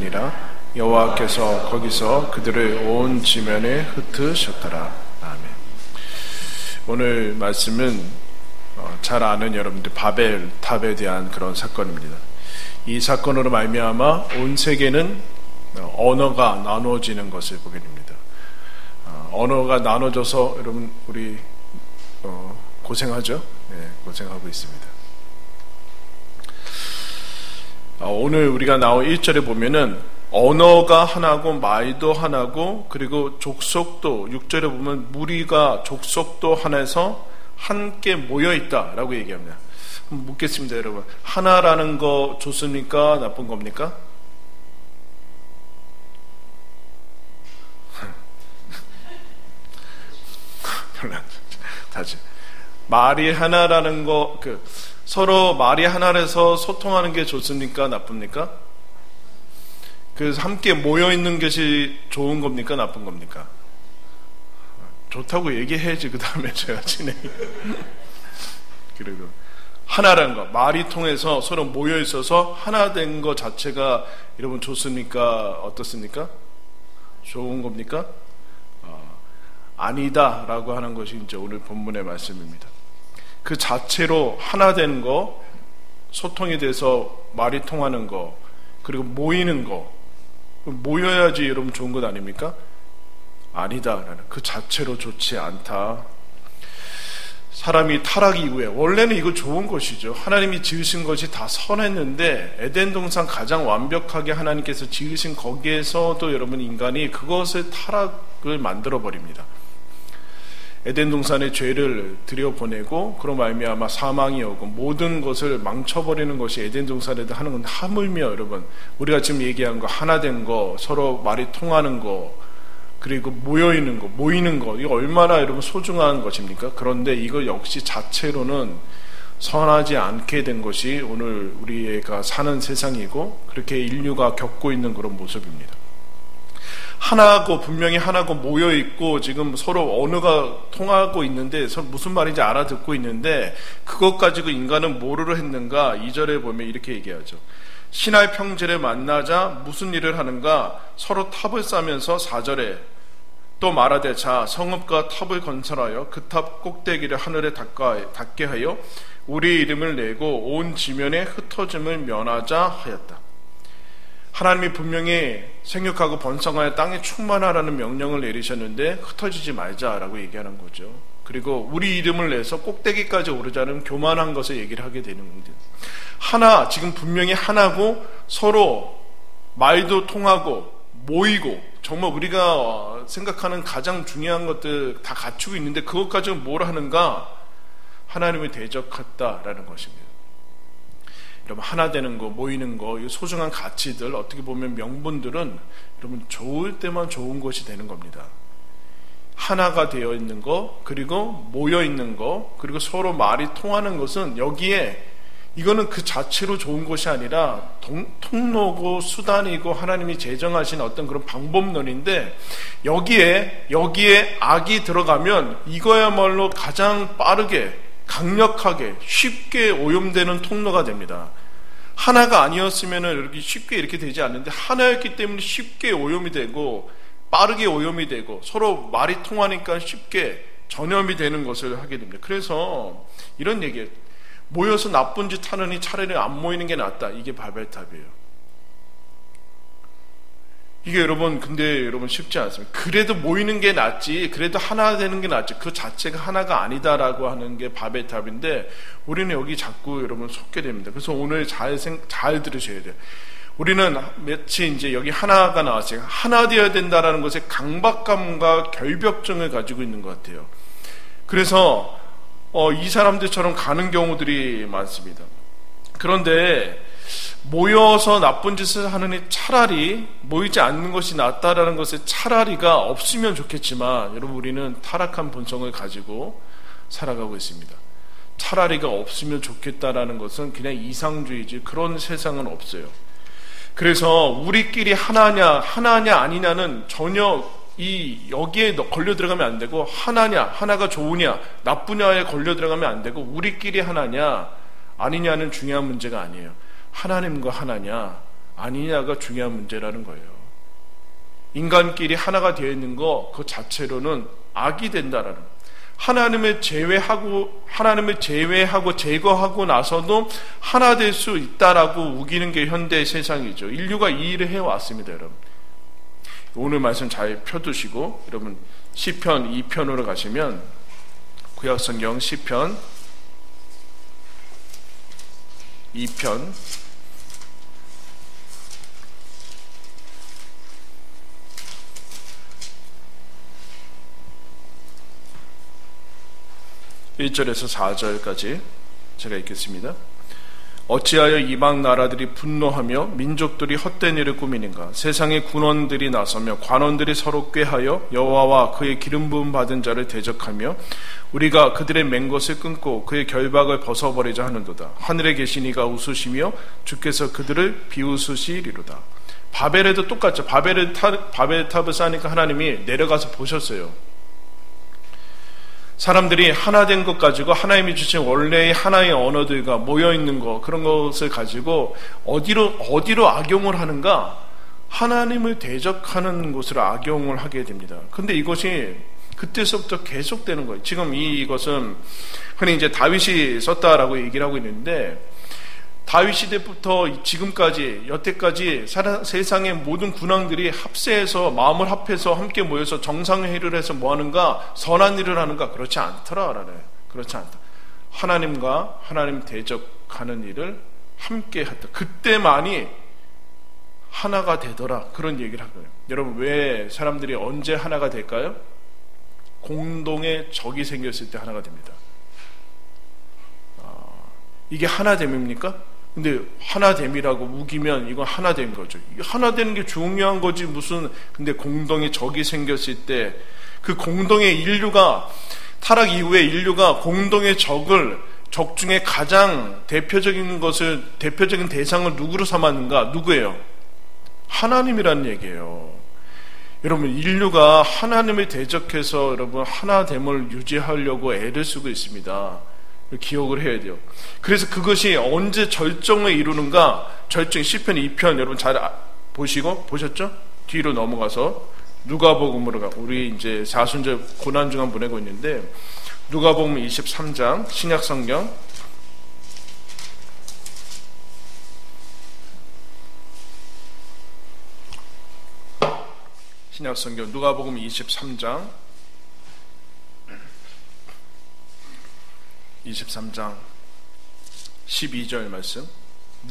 되니라. 여호와께서 거기서 그들을 온 지면에 흩으셨더라. 아멘. 오늘 말씀은 잘 아는 여러분들 바벨 탑에 대한 그런 사건입니다. 이 사건으로 말미암아 온 세계는 언어가 나누어지는 것을 보게 됩니다. 언어가 나눠져서 여러분 우리 고생하죠? 네, 고생하고 있습니다. 오늘 우리가 나온 1절에 보면은 언어가 하나고 말도 하나고 그리고 족속도 6절에 보면 무리가 족속도 하나에서 함께 모여있다라고 얘기합니다. 묻겠습니다, 여러분. 하나라는 거 좋습니까? 나쁜 겁니까? 다시 말이 하나라는 거 서로 말이 하나라서 소통하는 게 좋습니까? 나쁩니까? 그래서 함께 모여있는 것이 좋은 겁니까? 나쁜 겁니까? 좋다고 얘기해야지 그 다음에 제가 진행해. 그리고 하나라는 거, 말이 통해서 서로 모여있어서 하나 된 거 자체가 여러분 좋습니까? 어떻습니까? 좋은 겁니까? 아니다 라고 하는 것이 이제 오늘 본문의 말씀입니다. 그 자체로 하나 되는 거, 소통이 돼서 말이 통하는 거, 그리고 모이는 거, 모여야지 여러분 좋은 것 아닙니까? 아니다. 그 자체로 좋지 않다. 사람이 타락 이후에 원래는 이거 좋은 것이죠. 하나님이 지으신 것이 다 선했는데 에덴 동산 가장 완벽하게 하나님께서 지으신 거기에서도 여러분 인간이 그것을 타락을 만들어 버립니다. 에덴 동산에 죄를 들여보내고 그로 말미암아 사망이 오고 모든 것을 망쳐버리는 것이 에덴 동산에도 하는 건데, 하물며 여러분 우리가 지금 얘기한 거 하나 된 거, 서로 말이 통하는 거, 그리고 모이는 거 이거 얼마나 여러분 소중한 것입니까? 그런데 이거 역시 자체로는 선하지 않게 된 것이 오늘 우리가 사는 세상이고 그렇게 인류가 겪고 있는 그런 모습입니다. 하나고 분명히 하나고 모여있고 지금 서로 언어가 통하고 있는데 서로 무슨 말인지 알아듣고 있는데 그것 가지고 인간은 뭐를 했는가? 2절에 보면 이렇게 얘기하죠. 시나이 평지를 만나자 무슨 일을 하는가? 서로 탑을 쌓으면서 4절에 또 말하되 자 성읍과 탑을 건설하여 그 탑 꼭대기를 하늘에 닿게 하여 우리 이름을 내고 온 지면에 흩어짐을 면하자 하였다. 하나님이 분명히 생육하고 번성하여 땅에 충만하라는 명령을 내리셨는데 흩어지지 말자라고 얘기하는 거죠. 그리고 우리 이름을 내서 꼭대기까지 오르자는 교만한 것을 얘기를 하게 되는 겁니다. 하나, 지금 분명히 하나고 서로 말도 통하고 모이고 정말 우리가 생각하는 가장 중요한 것들 다 갖추고 있는데 그것 가지고 뭘 하는가? 하나님을 대적했다라는 것입니다. 여러분 하나 되는 거, 모이는 거, 이 소중한 가치들, 어떻게 보면 명분들은 여러분 좋을 때만 좋은 것이 되는 겁니다. 하나가 되어 있는 거, 그리고 모여 있는 거, 그리고 서로 말이 통하는 것은 여기에 이거는 그 자체로 좋은 것이 아니라 통로고 수단이고 하나님이 제정하신 어떤 그런 방법론인데 여기에 악이 들어가면 이거야말로 가장 빠르게 강력하게 쉽게 오염되는 통로가 됩니다. 하나가 아니었으면 이렇게 쉽게 이렇게 되지 않는데 하나였기 때문에 쉽게 오염이 되고 빠르게 오염이 되고 서로 말이 통하니까 쉽게 전염이 되는 것을 하게 됩니다. 그래서 이런 얘기예요. 모여서 나쁜 짓 하느니 차라리 안 모이는 게 낫다. 이게 바벨탑이에요. 이게 여러분 근데 여러분 쉽지 않습니다. 그래도 모이는 게 낫지, 그래도 하나 되는 게 낫지, 그 자체가 하나가 아니다라고 하는 게 바벨탑인데 우리는 여기 자꾸 여러분 속게 됩니다. 그래서 오늘 잘 들으셔야 돼요. 우리는 마치 이제 여기 하나가 나왔어요. 하나 되어야 된다라는 것에 강박감과 결벽증을 가지고 있는 것 같아요. 그래서 이 사람들처럼 가는 경우들이 많습니다. 그런데 모여서 나쁜 짓을 하느니 차라리 모이지 않는 것이 낫다라는 것에 차라리가 없으면 좋겠지만 여러분 우리는 타락한 본성을 가지고 살아가고 있습니다. 차라리가 없으면 좋겠다라는 것은 그냥 이상주의지 그런 세상은 없어요. 그래서 우리끼리 하나냐 아니냐는 전혀 여기에 걸려 들어가면 안 되고 하나가 좋으냐 나쁘냐에 걸려 들어가면 안 되고 우리끼리 하나냐 아니냐는 중요한 문제가 아니에요. 하나님과 하나냐 아니냐가 중요한 문제라는 거예요. 인간끼리 하나가 되어 있는 거 그 자체로는 악이 된다라는 거예요. 하나님을 제외하고 제거하고 나서도 하나 될 수 있다라고 우기는 게 현대 세상이죠. 인류가 이 일을 해왔습니다, 여러분. 오늘 말씀 잘 펴두시고 여러분 시편 2편으로 가시면 구약성경 시편 2편 1절에서 4절까지 제가 읽겠습니다. 어찌하여 이방 나라들이 분노하며 민족들이 헛된 일을 꾸미는가? 세상의 군원들이 나서며 관원들이 서로 꾀하여 여호와와 그의 기름 부음 받은 자를 대적하며 우리가 그들의 맹것을 끊고 그의 결박을 벗어버리자 하는도다. 하늘에 계신 이가 웃으시며 주께서 그들을 비웃으시리로다. 바벨에도 똑같죠. 바벨탑을 쌓으니까 하나님이 내려가서 보셨어요. 사람들이 하나 된 것 가지고 하나님이 주신 원래의 하나의 언어들과 모여있는 것, 그런 것을 가지고 어디로 악용을 하는가? 하나님을 대적하는 곳으로 악용을 하게 됩니다. 근데 이것이 그때서부터 계속되는 거예요. 지금 이것은 흔히 이제 다윗이 썼다라고 얘기를 하고 있는데, 다윗 시대부터 지금까지 여태까지 세상의 모든 군왕들이 합세해서 마음을 합해서 함께 모여서 정상회의를 해서 뭐 하는가? 선한 일을 하는가? 그렇지 않더라라네. 그렇지 않다. 하나님과 하나님 대적하는 일을 함께 했다. 그때만이 하나가 되더라. 그런 얘기를 하고요. 여러분, 왜 사람들이 언제 하나가 될까요? 공동의 적이 생겼을 때 하나가 됩니다. 이게 하나됨입니까? 근데 하나됨이라고 우기면 이건 하나된 거죠. 하나되는 게 중요한 거지 무슨. 근데 공동의 적이 생겼을 때 그 공동의 인류가, 타락 이후에 인류가 공동의 적 중에 가장 대표적인 대상을 누구로 삼았는가? 누구예요? 하나님이라는 얘기예요. 여러분, 인류가 하나님을 대적해서 여러분 하나됨을 유지하려고 애를 쓰고 있습니다. 기억을 해야 돼요. 그래서 그것이 언제 절정을 이루는가? 시편 2편 여러분 잘 보셨죠? 뒤로 넘어가서 누가복음으로 가. 우리 이제 사순절 고난주간 보내고 있는데 누가복음 23장 신약성경 누가복음 23장 12절 말씀.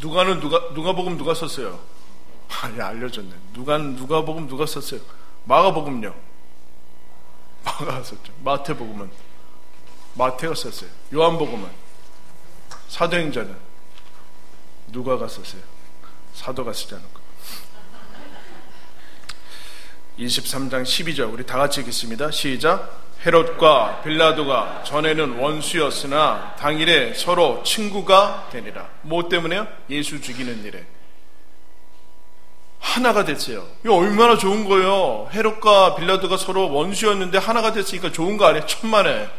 누가복음 누가 썼어요? 알려줬네. 누가복음 누가 썼어요? 마가복음요. 마가가 썼죠. 마태복음은 마태가 썼어요. 요한복음은, 사도행전은 누가가 썼어요. 사도가 쓰지 않은 거. 23장 12절 우리 다 같이 읽겠습니다. 시작. 헤롯과 빌라도가 전에는 원수였으나 당일에 서로 친구가 되니라. 뭐 때문에요? 예수 죽이는 일에 하나가 됐어요. 이거 얼마나 좋은 거예요. 헤롯과 빌라도가 서로 원수였는데 하나가 됐으니까 좋은 거 아니에요? 천만에.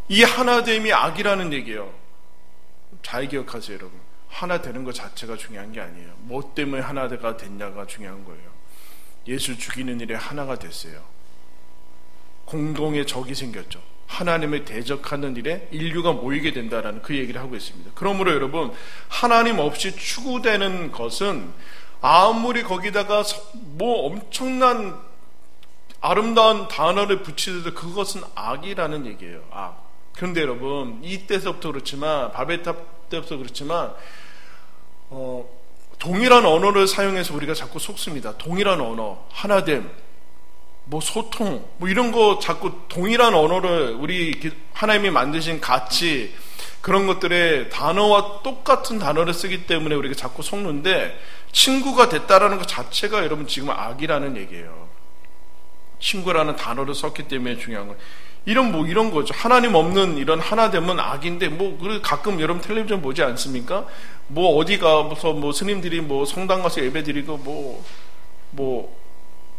이 하나됨이 악이라는 얘기예요. 잘 기억하세요, 여러분. 하나 되는 것 자체가 중요한 게 아니에요. 뭐 때문에 하나가 됐냐가 중요한 거예요. 예수 죽이는 일에 하나가 됐어요. 공동의 적이 생겼죠. 하나님을 대적하는 일에 인류가 모이게 된다라는 그 얘기를 하고 있습니다. 그러므로 여러분, 하나님 없이 추구되는 것은 아무리 거기다가 뭐 엄청난 아름다운 단어를 붙이더라도 그것은 악이라는 얘기예요. 악. 그런데 여러분, 이때서부터 그렇지만, 바벨탑 때부터 그렇지만 동일한 언어를 사용해서 우리가 자꾸 속습니다. 동일한 언어, 하나됨, 뭐 소통, 뭐 이런 거 자꾸 동일한 언어를 우리 하나님이 만드신 가치, 그런 것들의 단어와 똑같은 단어를 쓰기 때문에 우리가 자꾸 속는데, 친구가 됐다라는 것 자체가 여러분 지금 악이라는 얘기예요. 친구라는 단어를 썼기 때문에 중요한 거예요. 이런 거죠. 하나님 없는 이런 하나됨은 악인데, 가끔 여러분 텔레비전 보지 않습니까? 어디 가서 스님들이 성당 가서 예배 드리고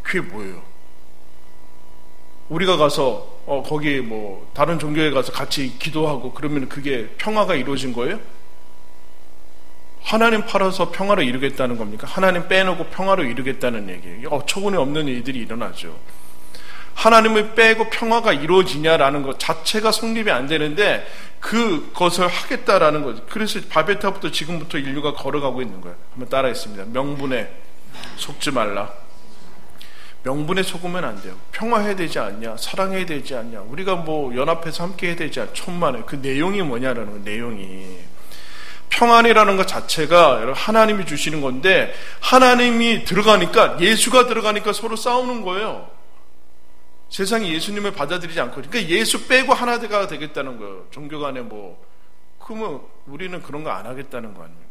그게 뭐예요? 우리가 가서 거기 다른 종교에 가서 같이 기도하고 그러면 그게 평화가 이루어진 거예요? 하나님 팔아서 평화를 이루겠다는 겁니까? 하나님 빼놓고 평화를 이루겠다는 얘기예요. 어처구니 없는 일들이 일어나죠. 하나님을 빼고 평화가 이루어지냐라는 것 자체가 성립이 안 되는데 그것을 하겠다라는 거죠. 그래서 바벨탑부터 지금부터 인류가 걸어가고 있는 거예요. 한번 따라했습니다. 명분에 속지 말라. 명분에 속으면 안 돼요. 평화해야 되지 않냐? 사랑해야 되지 않냐? 우리가 뭐 연합해서 함께 해야 되지 않냐? 천만에 그 내용이 뭐냐라는 거, 내용이. 평안이라는 것 자체가 하나님이 주시는 건데 하나님이 들어가니까, 예수가 들어가니까 서로 싸우는 거예요. 세상이 예수님을 받아들이지 않고, 그러니까 예수 빼고 하나가 되겠다는 거예요. 종교 간에 뭐, 그러면 우리는 그런 거 안 하겠다는 거 아니에요.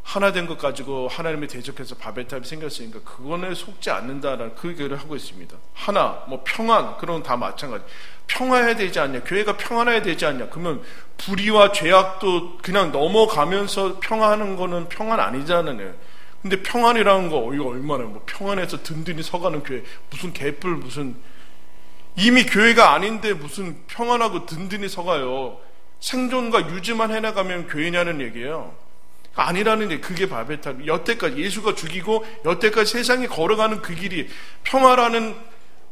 하나 된 것 가지고 하나님이 대적해서 바벨탑이 생겼으니까 그거는 속지 않는다라는 그 얘기를 하고 있습니다. 하나, 뭐 평안, 그런 건 다 마찬가지. 평화해야 되지 않냐? 교회가 평안해야 되지 않냐? 그러면 불의와 죄악도 그냥 넘어가면서 평화하는 거는 평안 아니잖아요. 근데 평안이라는 거, 이거 얼마나, 뭐 평안해서 든든히 서가는 교회, 무슨 개뿔, 무슨, 이미 교회가 아닌데 무슨 평안하고 든든히 서가요. 생존과 유지만 해나가면 교회냐는 얘기예요. 아니라는 얘기. 그게 바벨탑. 여태까지 예수가 죽이고 여태까지 세상에 걸어가는 그 길이, 평화라는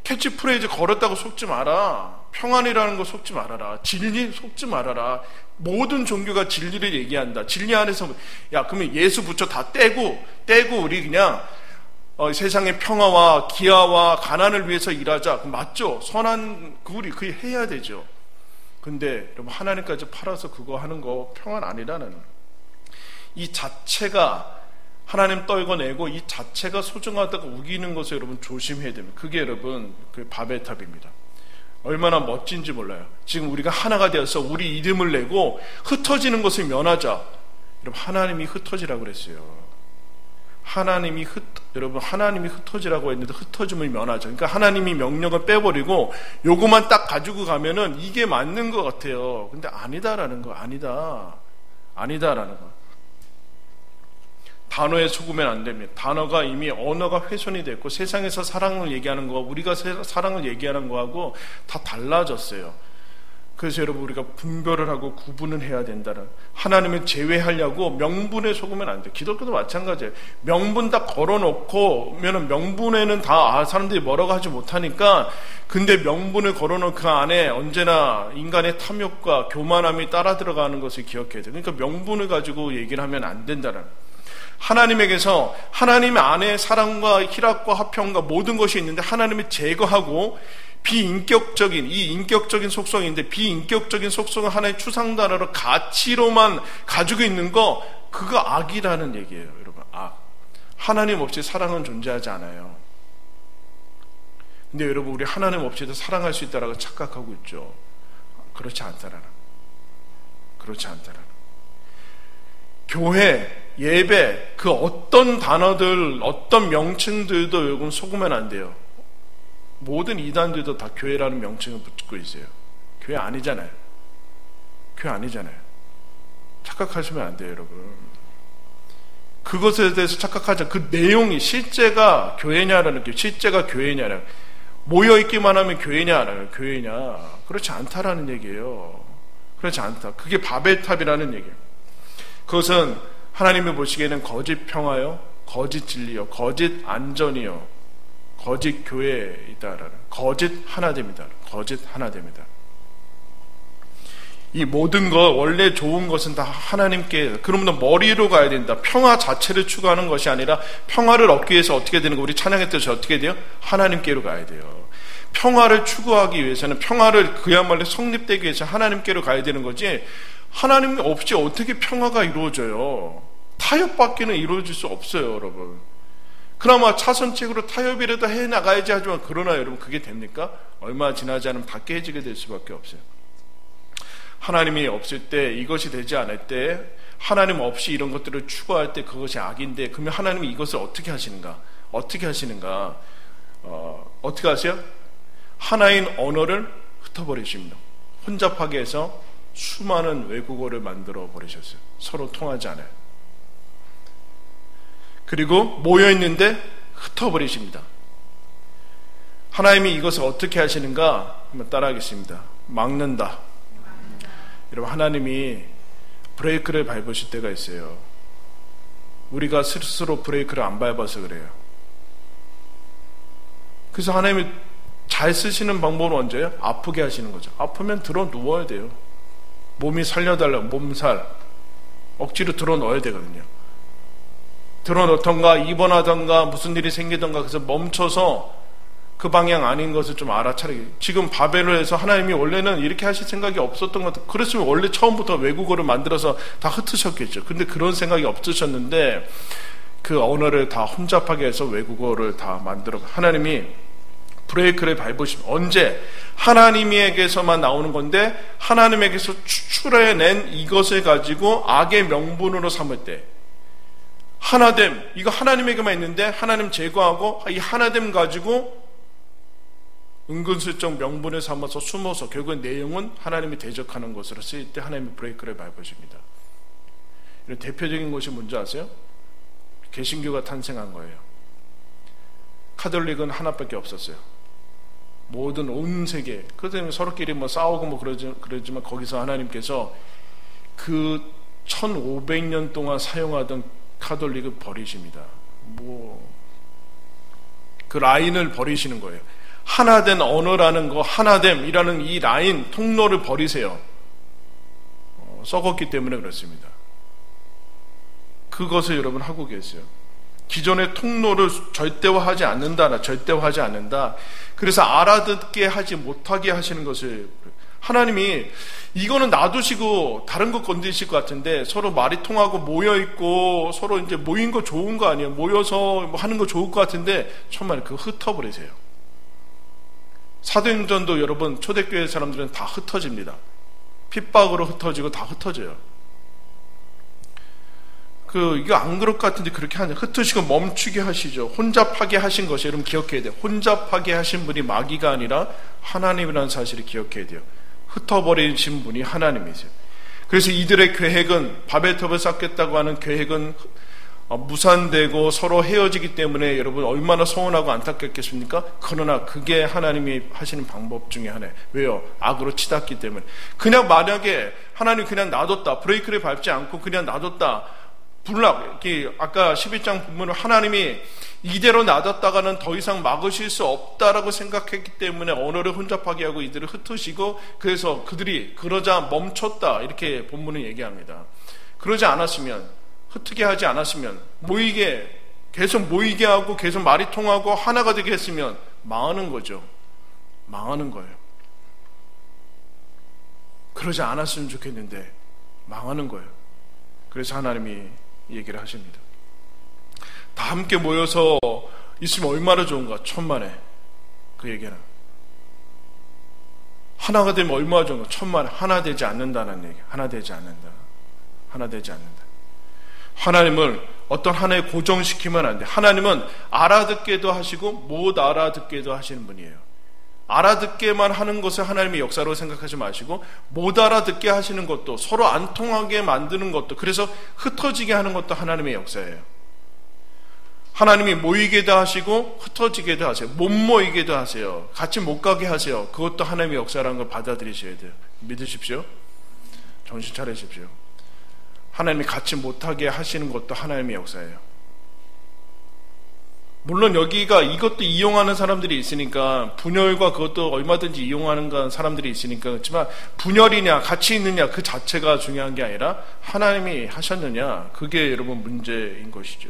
캐치프레이즈 걸었다고 속지 마라. 평안이라는 거 속지 말아라. 진리 속지 말아라. 모든 종교가 진리를 얘기한다. 진리 안에서, 야, 그러면 예수 붙여 다 떼고 우리 그냥 세상의 평화와 기아와 가난을 위해서 일하자. 맞죠? 선한 우리 그 해야 되죠. 근데 여러분, 하나님까지 팔아서 그거 하는 거 평안 아니라는, 이 자체가 하나님 떨궈내고 이 자체가 소중하다고 우기는 것을 여러분 조심해야 됩니다. 그게 여러분 그 바벨탑입니다. 얼마나 멋진지 몰라요. 지금 우리가 하나가 되어서 우리 이름을 내고 흩어지는 것을 면하자. 여러분, 하나님이 흩어지라고 그랬어요. 여러분, 하나님이 흩어지라고 했는데 흩어짐을 면하자. 그러니까 하나님이 명령을 빼버리고 요거만 딱 가지고 가면은 이게 맞는 것 같아요. 근데 아니다라는 거, 아니다라는 거. 단어에 속으면 안 됩니다. 단어가 이미 언어가 훼손이 됐고 세상에서 사랑을 얘기하는 거, 우리가 사랑을 얘기하는 거하고 다 달라졌어요. 그래서 여러분, 우리가 분별을 하고 구분을 해야 된다는, 하나님을 제외하려고 명분에 속으면 안 돼요. 기독교도 마찬가지예요. 명분 다 걸어놓고 면은 명분에는 다 사람들이 뭐라고 하지 못하니까, 근데 명분을 걸어놓은 그 안에 언제나 인간의 탐욕과 교만함이 따라 들어가는 것을 기억해야 돼요. 그러니까 명분을 가지고 얘기를 하면 안 된다는, 하나님에게서 하나님 안에 사랑과 희락과 화평과 모든 것이 있는데 하나님을 제거하고 비인격적인, 이 인격적인 속성인데 비인격적인 속성을 하나의 추상단어로 가치로만 가지고 있는 거, 그거 악이라는 얘기예요. 여러분, 악. 하나님 없이 사랑은 존재하지 않아요. 근데 여러분, 우리 하나님 없이도 사랑할 수 있다라고 착각하고 있죠. 그렇지 않다라는, 교회, 예배, 그 어떤 단어들, 어떤 명칭들도 여러분 속으면 안 돼요. 모든 이단들도 다 교회라는 명칭을 붙고 있어요. 교회 아니잖아요. 착각하시면 안 돼요, 여러분. 그것에 대해서 착각하자. 그 내용이 실제가 교회냐라는 게, 실제가 교회냐라는, 모여있기만 하면 교회냐, 그렇지 않다라는 얘기예요. 그렇지 않다. 그게 바벨탑이라는 얘기예요. 그것은 하나님이 보시기에는 거짓 평화요, 거짓 진리요, 거짓 안전이요, 거짓 교회이다라는, 거짓 하나됨이다. 이 모든 것, 원래 좋은 것은 다 하나님께, 그러면 머리로 가야 된다. 평화 자체를 추구하는 것이 아니라 평화를 얻기 위해서 어떻게 되는 거, 우리 찬양했듯이 어떻게 돼요? 하나님께로 가야 돼요. 평화를 추구하기 위해서는, 평화를 그야말로 성립되기 위해서 하나님께로 가야 되는 거지, 하나님 없이 어떻게 평화가 이루어져요? 타협밖에는 이루어질 수 없어요, 여러분. 그나마 차선책으로 타협이라도 해나가야지 하지만, 그러나 여러분, 그게 됩니까? 얼마 지나지 않으면 다 깨지게 될 수밖에 없어요. 하나님이 없을 때, 이것이 되지 않을 때, 하나님 없이 이런 것들을 추구할 때 그것이 악인데, 그러면 하나님이 이것을 어떻게 하시는가? 어떻게 하세요? 하나인 언어를 흩어버리십니다. 혼잡하게 해서 수많은 외국어를 만들어 버리셨어요. 서로 통하지 않아요. 그리고 모여있는데 흩어버리십니다. 하나님이 이것을 어떻게 하시는가? 한번 따라하겠습니다. 막는다. 여러분, 하나님이 브레이크를 밟으실 때가 있어요. 우리가 스스로 브레이크를 안 밟아서 그래요. 그래서 하나님이 잘 쓰시는 방법은 언제예요? 아프게 하시는 거죠. 아프면 들어 누워야 돼요. 몸이 살려달라고 몸살 억지로 들어 넣어야 되거든요. 들어 넣던가 입원하던가 무슨 일이 생기던가 그래서 멈춰서 그 방향 아닌 것을 좀 알아차리기. 지금 바벨을 해서 하나님이 원래는 이렇게 하실 생각이 없었던 것 같아요. 그랬으면 원래 처음부터 외국어를 만들어서 다 흩으셨겠죠. 근데 그런 생각이 없으셨는데 그 언어를 다 혼잡하게 해서 외국어를 다 만들어. 하나님이 브레이크를 밟으시면 언제? 하나님에게서만 나오는 건데 하나님에게서 추출해낸 이것을 가지고 악의 명분으로 삼을 때 하나됨, 이거 하나님에게만 있는데 하나님 제거하고 이 하나됨 가지고 은근슬쩍 명분을 삼아서 숨어서 결국은 내용은 하나님이 대적하는 것으로 쓰일 때 하나님이 브레이크를 밟으십니다. 이런 대표적인 것이 뭔지 아세요? 개신교가 탄생한 거예요. 카톨릭은 하나밖에 없었어요. 모든 온 세계, 그때는 서로끼리 뭐 싸우고 뭐 그러지만 거기서 하나님께서 그 1500년 동안 사용하던 카톨릭을 버리십니다. 그 라인을 버리시는 거예요. 하나된 언어라는 거, 하나됨이라는 이 라인, 통로를 버리세요. 썩었기 때문에 그렇습니다. 그것을 여러분 하고 계세요. 기존의 통로를 절대화하지 않는다. 그래서 알아듣게 하지 못하게 하시는 것을 하나님이 이거는 놔두시고 다른 거 건드리실 것 같은데 서로 말이 통하고 모여있고 서로 이제 모인 거 좋은 거 아니에요. 모여서 뭐 하는 거 좋을 것 같은데 정말 그거 흩어버리세요. 사도행전도 여러분 초대교회 사람들은 다 흩어집니다. 핍박으로 흩어지고 다 흩어져요. 이거 안 그럴 것 같은데 그렇게 하냐. 흩으시고 멈추게 하시죠. 혼잡하게 하신 것이 여러분 기억해야 돼요. 혼잡하게 하신 분이 마귀가 아니라 하나님이라는 사실을 기억해야 돼요. 흩어버리신 분이 하나님이세요. 그래서 이들의 계획은 바벨탑을 쌓겠다고 하는 계획은 무산되고 서로 헤어지기 때문에 여러분 얼마나 서운하고 안타깝겠습니까? 그러나 그게 하나님이 하시는 방법 중에 하나예요. 왜요? 악으로 치닫기 때문에. 그냥 만약에 하나님 그냥 놔뒀다. 브레이크를 밟지 않고 그냥 놔뒀다. 불락, 아까 11장 본문은 하나님이 이대로 놔뒀다가는 더 이상 막으실 수 없다라고 생각했기 때문에 언어를 혼잡하게 하고 이들을 흩으시고 그래서 그들이 그러자 멈췄다 이렇게 본문은 얘기합니다. 그러지 않았으면 흩게 하지 않았으면 계속 모이게 하고 계속 말이 통하고 하나가 되게 했으면 망하는 거죠. 망하는 거예요. 그러지 않았으면 좋겠는데 망하는 거예요. 그래서 하나님이 얘기를 하십니다. 다 함께 모여서 있으면 얼마나 좋은가. 천만에 그 얘기는 하나가 되면 얼마나 좋은가. 천만에 하나 되지 않는다는 얘기. 하나 되지 않는다. 하나님을 어떤 하나에 고정시키면 안 돼. 하나님은 알아듣게도 하시고 못 알아듣게도 하시는 분이에요. 알아듣게만 하는 것을 하나님의 역사로 생각하지 마시고 못 알아듣게 하시는 것도 서로 안 통하게 만드는 것도 그래서 흩어지게 하는 것도 하나님의 역사예요. 하나님이 모이게도 하시고 흩어지게도 하세요. 못 모이게도 하세요. 같이 못 가게 하세요. 그것도 하나님의 역사라는 걸 받아들이셔야 돼요. 믿으십시오. 정신 차리십시오. 하나님이 같이 못하게 하시는 것도 하나님의 역사예요. 물론 여기가 이것도 이용하는 사람들이 있으니까 분열과 그것도 얼마든지 이용하는 사람들이 있으니까 그렇지만 분열이냐 같이 있느냐 그 자체가 중요한 게 아니라 하나님이 하셨느냐 그게 여러분 문제인 것이죠.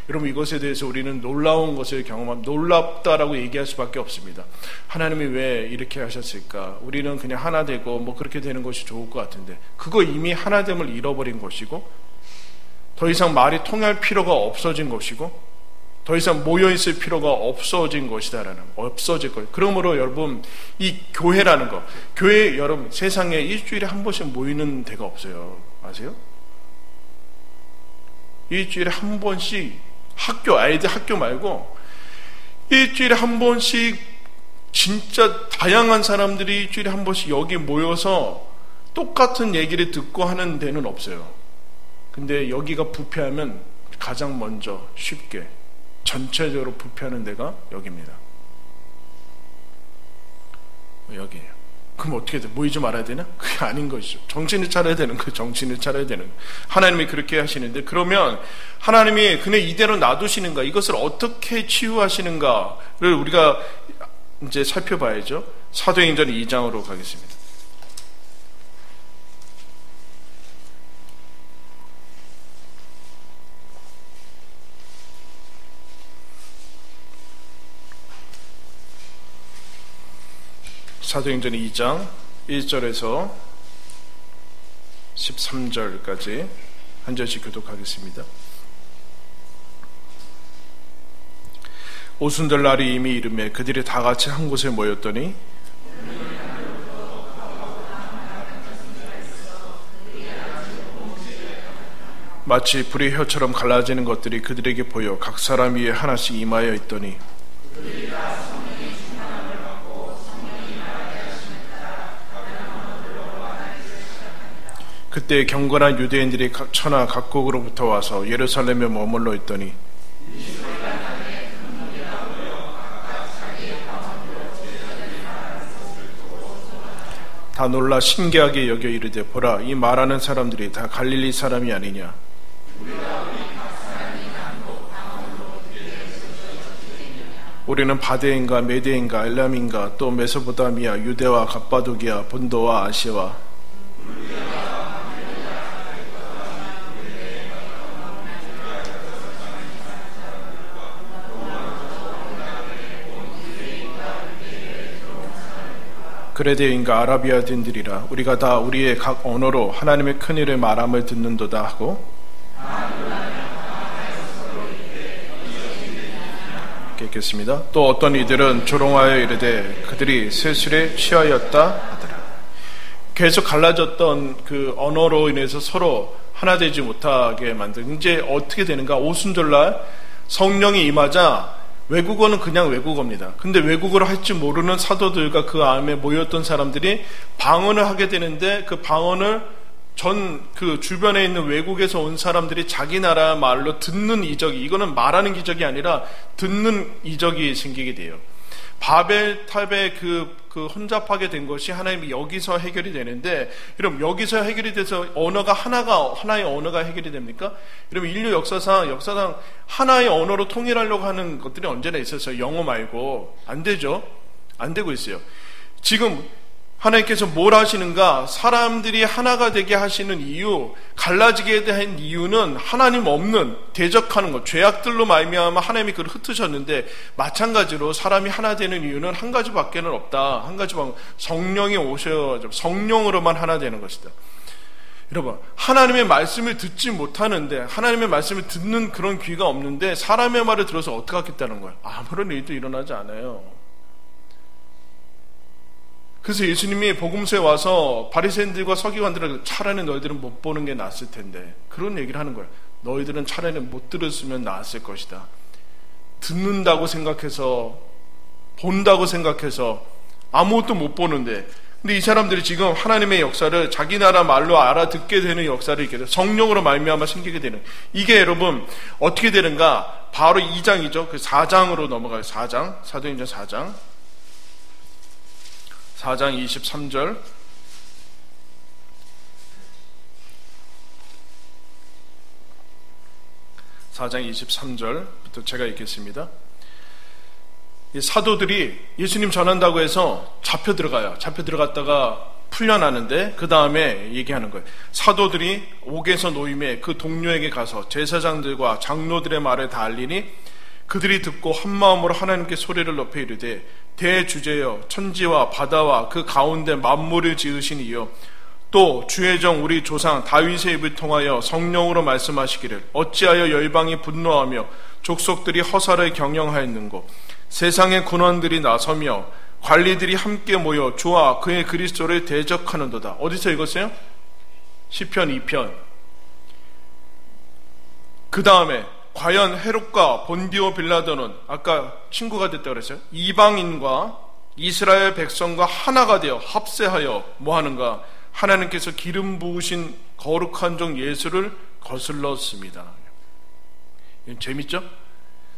여러분 이것에 대해서 우리는 놀라운 것을 경험하면 놀랍다라고 얘기할 수밖에 없습니다. 하나님이 왜 이렇게 하셨을까? 우리는 그냥 하나 되고 뭐 그렇게 되는 것이 좋을 것 같은데 그거 이미 하나됨을 잃어버린 것이고 더 이상 말이 통할 필요가 없어진 것이고 더 이상 모여있을 필요가 없어진 것이다라는 없어질 거예요. 그러므로 여러분 이 교회라는 거 교회 여러분 세상에 일주일에 한 번씩 모이는 데가 없어요. 아세요? 일주일에 한 번씩 아이들 학교 말고 일주일에 한 번씩 진짜 다양한 사람들이 일주일에 한 번씩 여기 모여서 똑같은 얘기를 듣고 하는 데는 없어요. 근데 여기가 부패하면 가장 먼저 쉽게 전체적으로 부패하는 데가 여기입니다. 여기에요. 그럼 어떻게 돼? 모이지 말아야 되나? 그게 아닌 것이죠. 정신을 차려야 되는 거예요. 정신을 차려야 되는 거예요. 하나님이 그렇게 하시는데, 그러면 하나님이 그냥 이대로 놔두시는가? 이것을 어떻게 치유하시는가를 우리가 이제 살펴봐야죠. 사도행전 2장으로 가겠습니다. 사도행전 2장 1절에서 13절까지 한 절씩 교독하겠습니다. 오순절 날이 이미 이르매 그들이 다 같이 한 곳에 모였더니 마치 불의 혀처럼 갈라지는 것들이 그들에게 보여 각 사람 위에 하나씩 임하여 있더니 그때 경건한 유대인들이 천하 각국으로부터 와서 예루살렘에 머물러 있더니 다 놀라 신기하게 여겨 이르되 보라 이 말하는 사람들이 다 갈릴리 사람이 아니냐. 우리는 바데인가 메데인가 엘람인가 또 메소포타미아 유대와 갑바도기아 본도와 아시아와 그레데인가 아라비아인들이라 우리가 다 우리의 각 언어로 하나님의 큰일을 말함을 듣는도다 하고 읽겠습니다. 또 어떤 이들은 조롱하여 이르되 그들이 세술에 취하였다 하더라. 계속 갈라졌던 그 언어로 인해서 서로 하나 되지 못하게 만든, 이제 어떻게 되는가? 오순절날 성령이 임하자 외국어는 그냥 외국어입니다. 근데 외국어를 할 줄 모르는 사도들과 그 안에 모였던 사람들이 방언을 하게 되는데 그 방언을 그 주변에 있는 외국에서 온 사람들이 자기 나라 말로 듣는 이적이, 이거는 말하는 기적이 아니라 듣는 이적이 생기게 돼요. 바벨탑에 그 혼잡하게 된 것이 하나님이 여기서 해결이 되는데, 여러분 여기서 해결이 돼서 언어가 하나의 언어가 해결이 됩니까? 여러분 인류 역사상 하나의 언어로 통일하려고 하는 것들이 언제나 있었어요. 영어 말고. 안 되죠. 안 되고 있어요. 지금 하나님께서 뭘 하시는가? 사람들이 하나가 되게 하시는 이유, 갈라지게 된 이유는 하나님 없는 대적하는 것, 죄악들로 말미암아 하나님이 그를 흩으셨는데, 마찬가지로 사람이 하나 되는 이유는 한 가지밖에는 없다. 한 가지만, 성령이 오셔야 성령으로만 하나 되는 것이다. 여러분, 하나님의 말씀을 듣지 못하는데, 하나님의 말씀을 듣는 그런 귀가 없는데 사람의 말을 들어서 어떻게 하겠다는 거예요? 아무런 일도 일어나지 않아요. 그래서 예수님이 복음서에 와서 바리새인들과 서기관들에게 차라리 너희들은 못 보는 게 낫을 텐데, 그런 얘기를 하는 거예요. 너희들은 차라리 못 들었으면 나았을 것이다. 듣는다고 생각해서, 본다고 생각해서 아무것도 못 보는데, 근데 이 사람들이 지금 하나님의 역사를 자기 나라 말로 알아듣게 되는 역사를 이렇게 돼요. 성령으로 말미암아 생기게 되는, 이게 여러분 어떻게 되는가? 바로 2장이죠. 그 4장으로 넘어가요. 4장, 사도행전 4장 23절. (4장 23절부터) 제가 읽겠습니다. 이 사도들이 예수님 전한다고 해서 잡혀 들어갔다가 풀려나는데, 그 다음에 얘기하는 거예요. 사도들이 옥에서 노임에 그 동료에게 가서 제사장들과 장로들의 말을 다 알리니 그들이 듣고 한마음으로 하나님께 소리를 높여 이르되 대주제여 천지와 바다와 그 가운데 만물을 지으신 이여, 또 주의 종 우리 조상 다윗의 입을 통하여 성령으로 말씀하시기를 어찌하여 열방이 분노하며 족속들이 허사를 경영하였는고, 세상의 군원들이 나서며 관리들이 함께 모여 주와 그의 그리스도를 대적하는도다. 어디서 읽었어요? 시편 2편. 그 다음에 과연 헤롯과 본디오 빌라도는, 아까 친구가 됐다고 그랬어요. 이방인과 이스라엘 백성과 하나가 되어 합세하여 뭐 하는가? 하나님께서 기름 부으신 거룩한 종 예수를 거슬렀습니다. 재밌죠?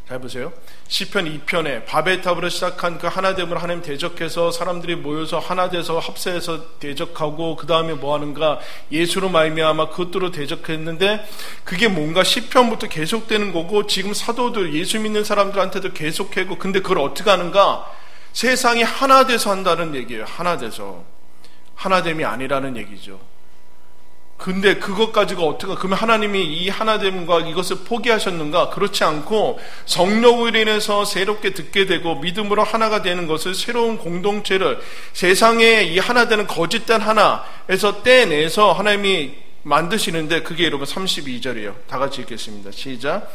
잘 보세요. 시편 2편에 바벨탑으로 시작한 그 하나됨을 하나님 대적해서 사람들이 모여서 하나 돼서 합세해서 대적하고 그 다음에 뭐 하는가? 예수로 말미암아 그것들로 대적했는데 그게 뭔가 시편부터 계속되는 거고 지금 사도들 예수 믿는 사람들한테도 계속하고 근데 그걸 어떻게 하는가? 세상이 하나 돼서 한다는 얘기예요. 하나 돼서. 하나됨이 아니라는 얘기죠. 근데 그것 가지고 어떻게 그러면 하나님이 이 하나됨과 이것을 포기하셨는가? 그렇지 않고 성령으로 인해서 새롭게 듣게 되고 믿음으로 하나가 되는 것을 새로운 공동체를 세상에 이 하나 되는 거짓된 하나에서 떼내서 하나님이 만드시는데 그게 여러분 32절이에요. 다 같이 읽겠습니다. 시작.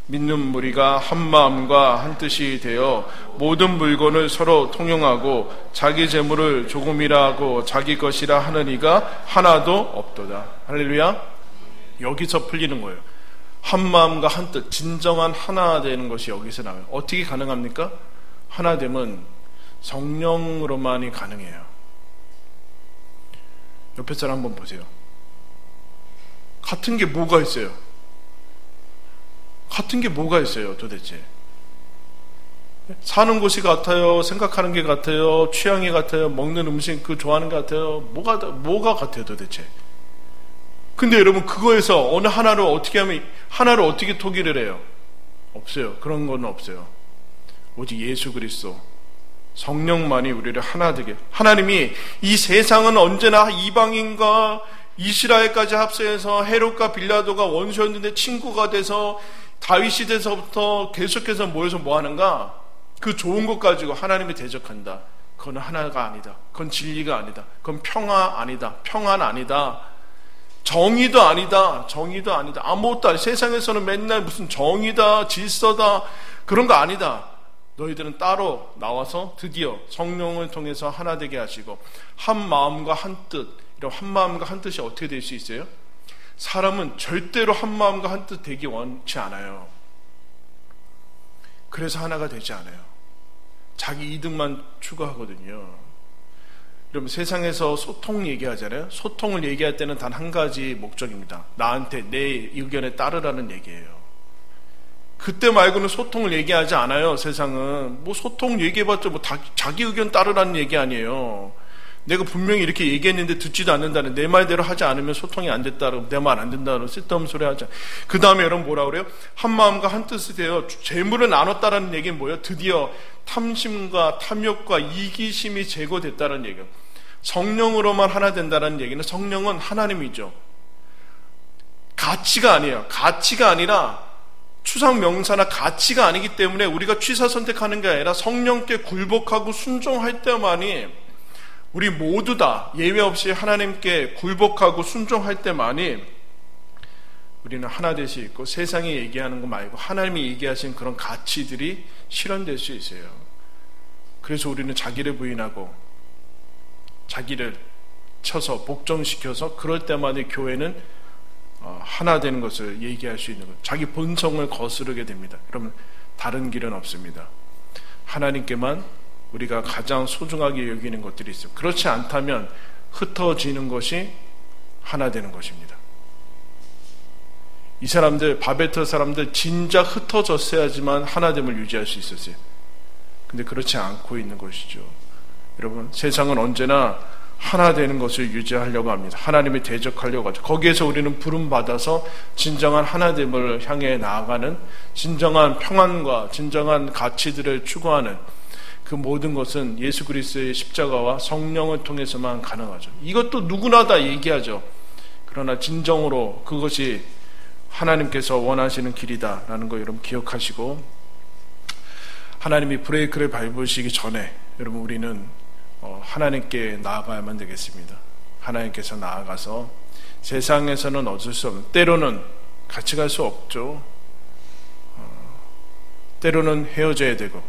믿는 무리가 한 마음과 한 뜻이 되어 모든 물건을 서로 통용하고 자기 재물을 조금이라 하고 자기 것이라 하는 이가 하나도 없도다. 할렐루야. 여기서 풀리는 거예요. 한 마음과 한 뜻, 진정한 하나 되는 것이 여기서 나와요. 어떻게 가능합니까? 하나됨은 성령으로만이 가능해요. 옆에 사람 한번 보세요. 같은 게 뭐가 있어요? 같은 게 뭐가 있어요, 도대체? 사는 곳이 같아요, 생각하는 게 같아요, 취향이 같아요, 먹는 음식 그 좋아하는 게 같아요. 뭐가 같아요, 도대체? 근데 여러분, 그거에서 어느 하나를 어떻게 하면, 하나를 어떻게 토기를 해요? 없어요. 그런 건 없어요. 오직 예수 그리스도, 성령만이 우리를 하나 되게. 하나님이 이 세상은 언제나 이방인과 이스라엘까지 합세해서 헤롯과 빌라도가 원수였는데 친구가 돼서 다윗 시대에서부터 계속해서 모여서 뭐 하는가? 그 좋은 것 가지고 하나님이 대적한다. 그건 하나가 아니다. 그건 진리가 아니다. 그건 평화 아니다. 평안 아니다. 정의도 아니다. 정의도 아니다. 아무것도 아니다. 세상에서는 맨날 무슨 정의다, 질서다 그런 거 아니다. 너희들은 따로 나와서 드디어 성령을 통해서 하나 되게 하시고 한 마음과 한 뜻. 이런 한 마음과 한 뜻이 어떻게 될 수 있어요? 사람은 절대로 한 마음과 한 뜻 되기 원치 않아요. 그래서 하나가 되지 않아요. 자기 이득만 추구하거든요. 여러분 세상에서 소통 얘기하잖아요. 소통을 얘기할 때는 단 한 가지 목적입니다. 나한테 내 의견에 따르라는 얘기예요. 그때 말고는 소통을 얘기하지 않아요. 세상은 뭐 소통 얘기해봤자 뭐 자기 의견 따르라는 얘기 아니에요. 내가 분명히 이렇게 얘기했는데 듣지도 않는다는 내 말대로 하지 않으면 소통이 안 됐다고 내 말 안 된다고 쓸데없는 소리 하자. 그 다음에 여러분 뭐라 그래요? 한 마음과 한 뜻이 되어 재물을 나눴다라는 얘기는 뭐예요? 드디어 탐심과 탐욕과 이기심이 제거됐다는 얘기예요. 성령으로만 하나 된다는 얘기는 성령은 하나님이죠. 가치가 아니에요. 가치가 아니라 추상 명사나 가치가 아니기 때문에 우리가 취사 선택하는 게 아니라 성령께 굴복하고 순종할 때만이 우리 모두 다 예외 없이 하나님께 굴복하고 순종할 때만이 우리는 하나 될 수 있고 세상이 얘기하는 거 말고 하나님이 얘기하신 그런 가치들이 실현될 수 있어요. 그래서 우리는 자기를 부인하고 자기를 쳐서 복종시켜서 그럴 때마다 교회는 하나 되는 것을 얘기할 수 있는 것. 자기 본성을 거스르게 됩니다. 그러면 다른 길은 없습니다. 하나님께만 우리가 가장 소중하게 여기는 것들이 있어요. 그렇지 않다면 흩어지는 것이 하나 되는 것입니다. 이 사람들, 바벨탑 사람들 진짜 흩어졌어야지만 하나됨을 유지할 수 있었어요. 근데 그렇지 않고 있는 것이죠. 여러분, 세상은 언제나 하나 되는 것을 유지하려고 합니다. 하나님이 대적하려고 하죠. 거기에서 우리는 부름받아서 진정한 하나됨을 향해 나아가는 진정한 평안과 진정한 가치들을 추구하는 그 모든 것은 예수 그리스도의 십자가와 성령을 통해서만 가능하죠. 이것도 누구나 다 얘기하죠. 그러나 진정으로 그것이 하나님께서 원하시는 길이다라는 거 여러분 기억하시고, 하나님이 브레이크를 밟으시기 전에 여러분 우리는 하나님께 나아가야만 되겠습니다. 하나님께서 나아가서 세상에서는 어쩔 수 없는, 때로는 같이 갈 수 없죠. 때로는 헤어져야 되고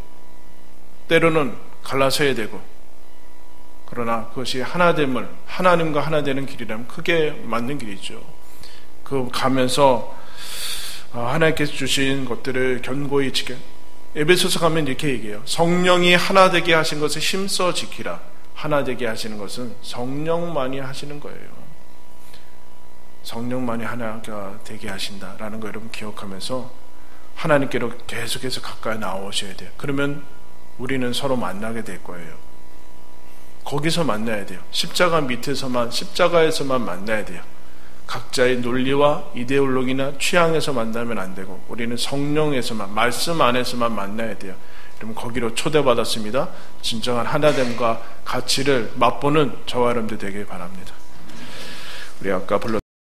때로는 갈라서야 되고, 그러나 그것이 하나됨을, 하나님과 하나 되는 길이라면 그게 맞는 길이죠. 그 가면서 하나님께서 주신 것들을 견고히 지켜. 에베소서 가면 이렇게 얘기해요. 성령이 하나 되게 하신 것을 힘써 지키라. 하나 되게 하시는 것은 성령만이 하시는 거예요. 성령만이 하나가 되게 하신다라는 거 여러분 기억하면서 하나님께로 계속해서 가까이 나오셔야 돼요. 그러면 우리는 서로 만나게 될 거예요. 거기서 만나야 돼요. 십자가에서만 만나야 돼요. 각자의 논리와 이데올로기나 취향에서 만나면 안 되고 우리는 성령에서만, 말씀 안에서만 만나야 돼요. 그러면 거기로 초대받았습니다. 진정한 하나됨과 가치를 맛보는 저와 여러분들 되길 바랍니다. 우리 아까